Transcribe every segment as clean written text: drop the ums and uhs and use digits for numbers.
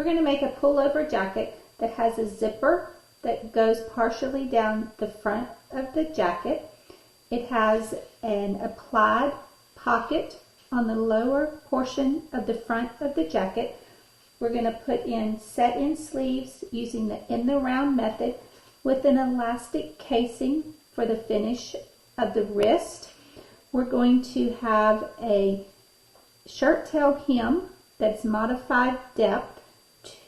We're going to make a pullover jacket that has a zipper that goes partially down the front of the jacket. It has an applied pocket on the lower portion of the front of the jacket. We're going to put in set-in sleeves using the in the round method with an elastic casing for the finish of the wrist. We're going to have a shirt tail hem that's modified depth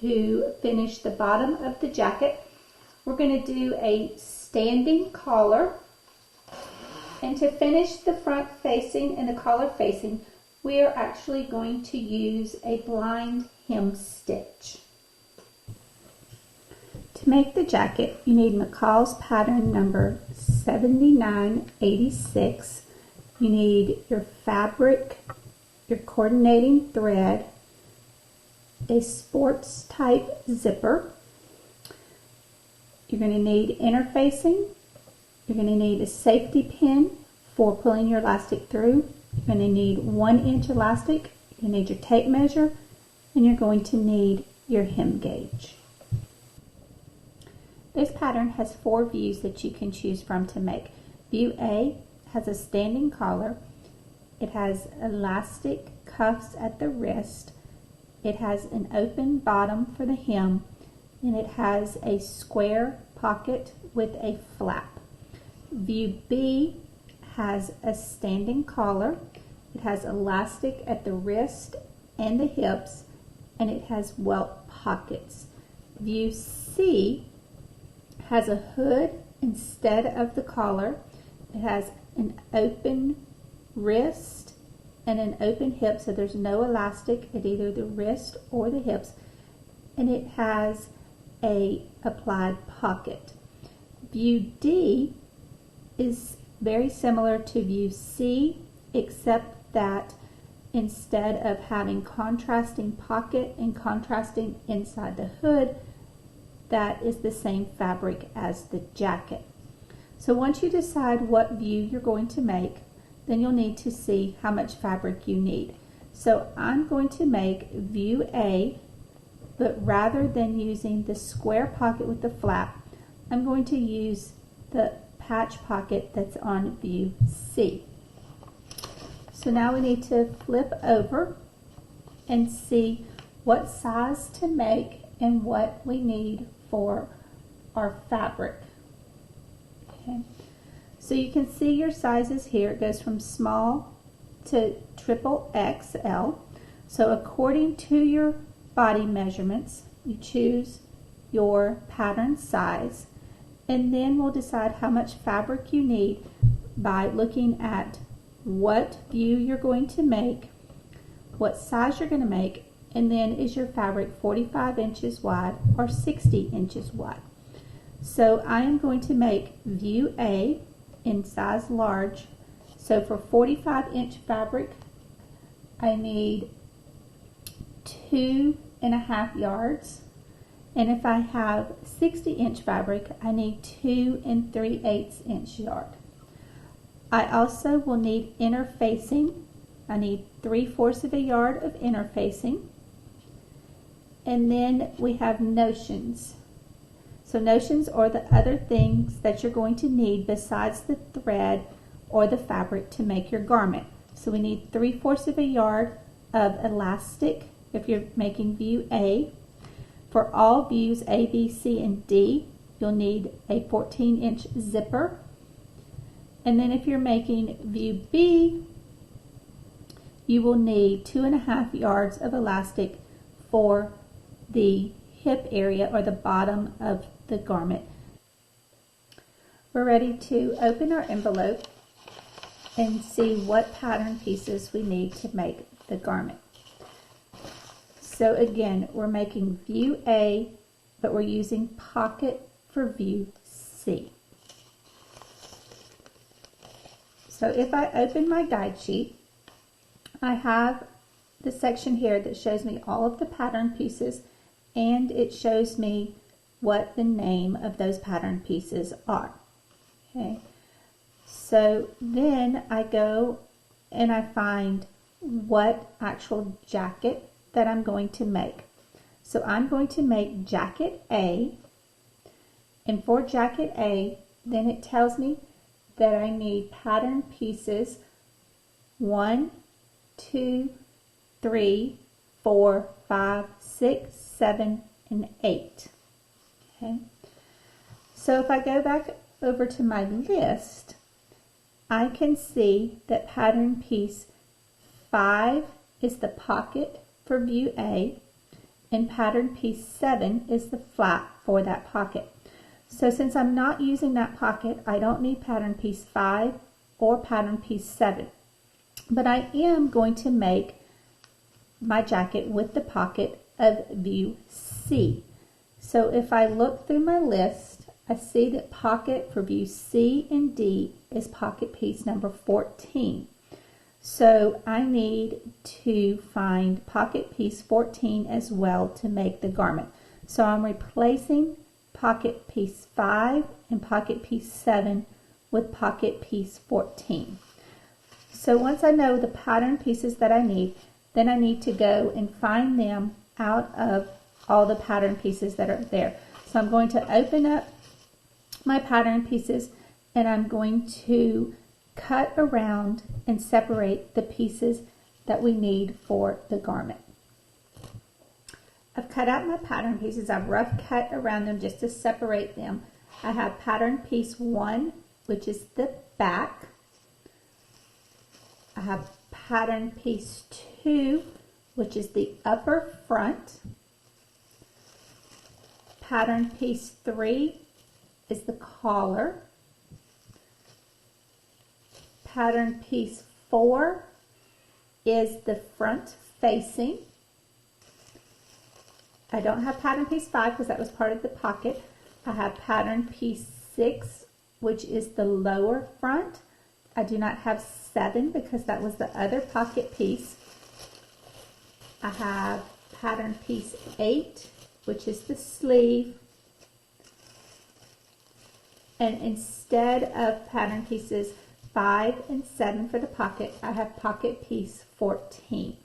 to finish the bottom of the jacket. We're going to do a standing collar, and to finish the front facing and the collar facing, we are actually going to use a blind hem stitch. To make the jacket, you need McCall's pattern number 7986. You need your fabric, your coordinating thread, a sports type zipper. You're going to need interfacing. You're going to need a safety pin for pulling your elastic through. You're going to need 1 inch elastic. You need your tape measure, and you're going to need your hem gauge. This pattern has 4 views that you can choose from to make. View A has a standing collar. It has elastic cuffs at the wrist. It has an open bottom for the hem, and it has a square pocket with a flap. View B has a standing collar. It has elastic at the wrist and the hips, and it has welt pockets. View C has a hood instead of the collar. It has an open wrist and an open hip, so there's no elastic at either the wrist or the hips, and it has a applied pocket. View D is very similar to view C, except that instead of having contrasting pocket and contrasting inside the hood, that is the same fabric as the jacket. So once you decide what view you're going to make, then you'll need to see how much fabric you need. So I'm going to make view A, but rather than using the square pocket with the flap, I'm going to use the patch pocket that's on view C. So now we need to flip over and see what size to make and what we need for our fabric. Okay. So you can see your sizes here. It goes from small to triple XL. So according to your body measurements, you choose your pattern size, and then we'll decide how much fabric you need by looking at what view you're going to make, what size you're going to make, and then is your fabric 45 inches wide or 60 inches wide. So I am going to make view A in size large. So for 45-inch fabric, I need 2.5 yards. And if I have 60-inch fabric, I need 2 3/8 inch yard. I also will need interfacing. I need 3/4 of a yard of interfacing. And then we have notions. So notions are the other things that you're going to need besides the thread or the fabric to make your garment. So we need 3/4 of a yard of elastic if you're making view A. For all views A, B, C, and D, you'll need a 14-inch zipper. And then if you're making view B, you will need 2.5 yards of elastic for the hip area or the bottom of the garment. We're ready to open our envelope and see what pattern pieces we need to make the garment. So again, we're making view A, but we're using pocket for view C. So if I open my guide sheet, I have the section here that shows me all of the pattern pieces, and it shows me what the name of those pattern pieces are. Okay, so then I go and I find what actual jacket that I'm going to make. So I'm going to make jacket A, and for jacket A, then it tells me that I need pattern pieces 1, 2, 3, 4, 5, 6, 7, and 8. Okay. So if I go back over to my list, I can see that pattern piece 5 is the pocket for view A, and pattern piece 7 is the flap for that pocket. So since I'm not using that pocket, I don't need pattern piece 5 or pattern piece 7. But I am going to make my jacket with the pocket of view C. So if I look through my list, I see that pocket for view C and D is pocket piece number 14. So I need to find pocket piece 14 as well to make the garment. So I'm replacing pocket piece 5 and pocket piece 7 with pocket piece 14. So once I know the pattern pieces that I need, then I need to go and find them out of all the pattern pieces that are there. So I'm going to open up my pattern pieces, and I'm going to cut around and separate the pieces that we need for the garment. I've cut out my pattern pieces. I've rough cut around them just to separate them. I have pattern piece 1, which is the back. I have pattern piece 2, which is the upper front. Pattern piece 3 is the collar. Pattern piece 4 is the front facing. I don't have pattern piece 5 because that was part of the pocket. I have pattern piece 6, which is the lower front. I do not have 7 because that was the other pocket piece. I have pattern piece 8, which is the sleeve. And instead of pattern pieces 5 and 7 for the pocket, I have pocket piece 14.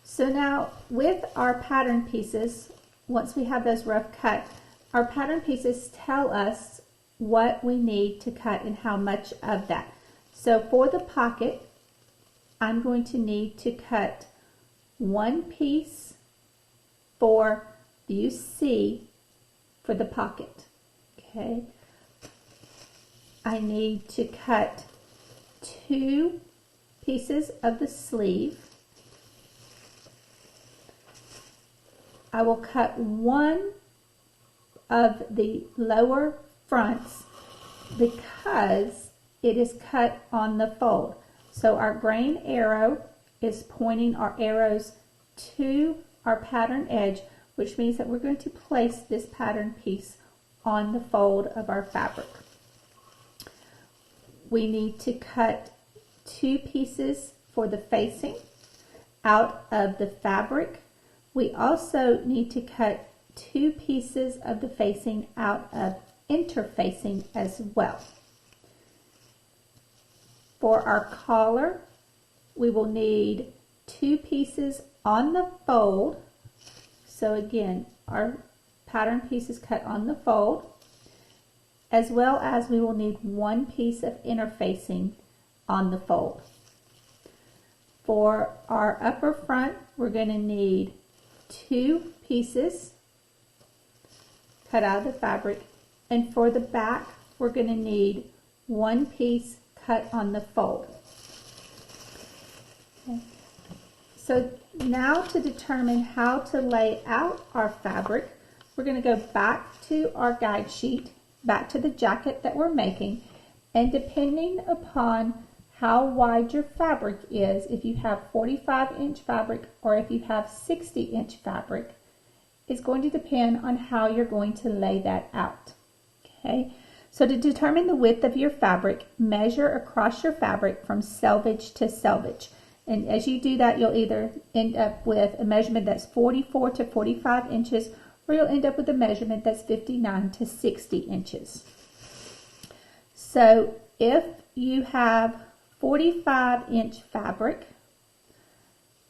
So now with our pattern pieces, once we have those rough cut, our pattern pieces tell us what we need to cut and how much of that. So for the pocket, I'm going to need to cut 1 piece for view C for the pocket. Okay. I need to cut 2 pieces of the sleeve. I will cut 1 of the lower fronts because it is cut on the fold. So our grain arrow is pointing our arrows to our pattern edge, which means that we're going to place this pattern piece on the fold of our fabric. We need to cut 2 pieces for the facing out of the fabric. We also need to cut 2 pieces of the facing out of interfacing as well. For our collar, we will need 2 pieces on the fold. So again, our pattern piece is cut on the fold, as well as we will need 1 piece of interfacing on the fold. For our upper front, we're going to need 2 pieces cut out of the fabric, and for the back, we're going to need 1 piece cut on the fold. Okay. So now to determine how to lay out our fabric, we're going to go back to our guide sheet, back to the jacket that we're making, and depending upon how wide your fabric is, if you have 45-inch fabric or if you have 60-inch fabric, is going to depend on how you're going to lay that out. Okay, so to determine the width of your fabric, measure across your fabric from selvage to selvage. And as you do that, you'll either end up with a measurement that's 44 to 45 inches, or you'll end up with a measurement that's 59 to 60 inches. So if you have 45-inch fabric,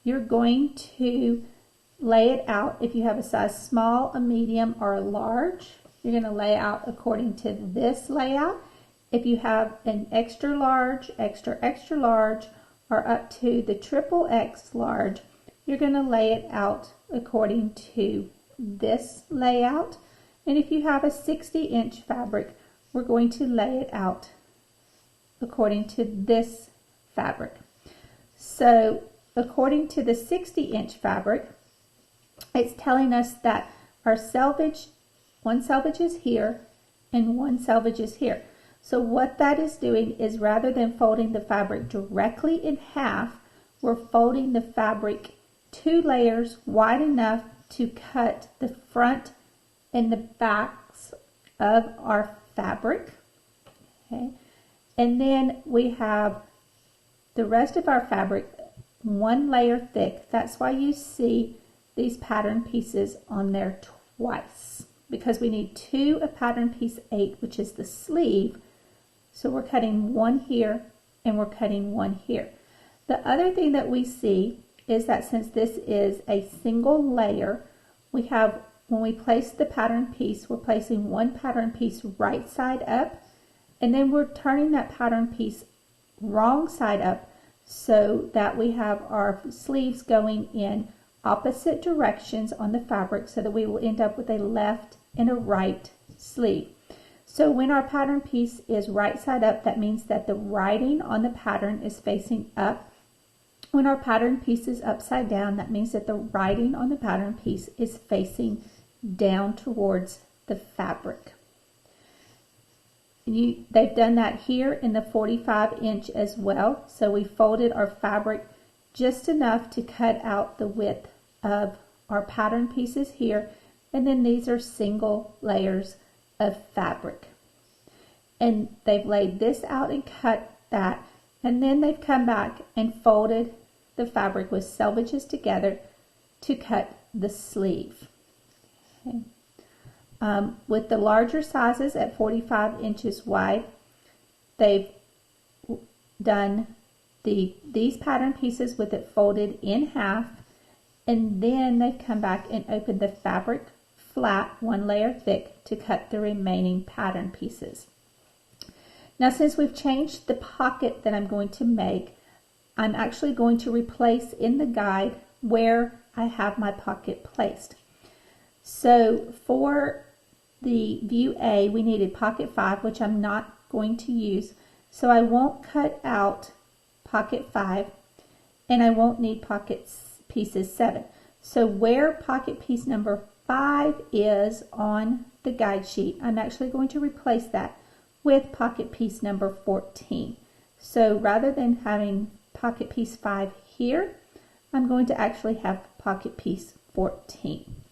you're going to lay it out. If you have a size small, a medium, or a large, you're going to lay out according to this layout. If you have an extra large, extra, extra large, or up to the triple X large, you're going to lay it out according to this layout. And if you have a 60-inch fabric, we're going to lay it out according to this fabric. So according to the 60-inch fabric, it's telling us that our selvage, one selvage is here and one selvage is here. So what that is doing is, rather than folding the fabric directly in half, we're folding the fabric 2 layers wide enough to cut the front and the backs of our fabric. Okay. And then we have the rest of our fabric 1 layer thick. That's why you see these pattern pieces on there twice, because we need 2 of pattern piece 8, which is the sleeve. So we're cutting 1 here and we're cutting 1 here. The other thing that we see is that since this is a single layer, we have, when we place the pattern piece, we're placing 1 pattern piece right side up, and then we're turning that pattern piece wrong side up so that we have our sleeves going in opposite directions on the fabric, so that we will end up with a left and a right sleeve. So when our pattern piece is right side up, that means that the writing on the pattern is facing up. When our pattern piece is upside down, that means that the writing on the pattern piece is facing down towards the fabric. They've done that here in the 45-inch as well. So we folded our fabric just enough to cut out the width of our pattern pieces here, and then these are single layers of fabric. And they've laid this out and cut that, and then they've come back and folded the fabric with selvages together to cut the sleeve. Okay. With the larger sizes at 45 inches wide, they've done these pattern pieces with it folded in half, and then they've come back and opened the fabric flat 1 layer thick to cut the remaining pattern pieces. Now, since we've changed the pocket that I'm going to make, I'm actually going to replace in the guide where I have my pocket placed. So for the view A, we needed pocket 5, which I'm not going to use. So I won't cut out pocket 5, and I won't need pocket pieces 7. So where pocket piece number 5 is on the guide sheet, I'm actually going to replace that with pocket piece number 14. So rather than having pocket piece 5 here, I'm going to actually have pocket piece 14.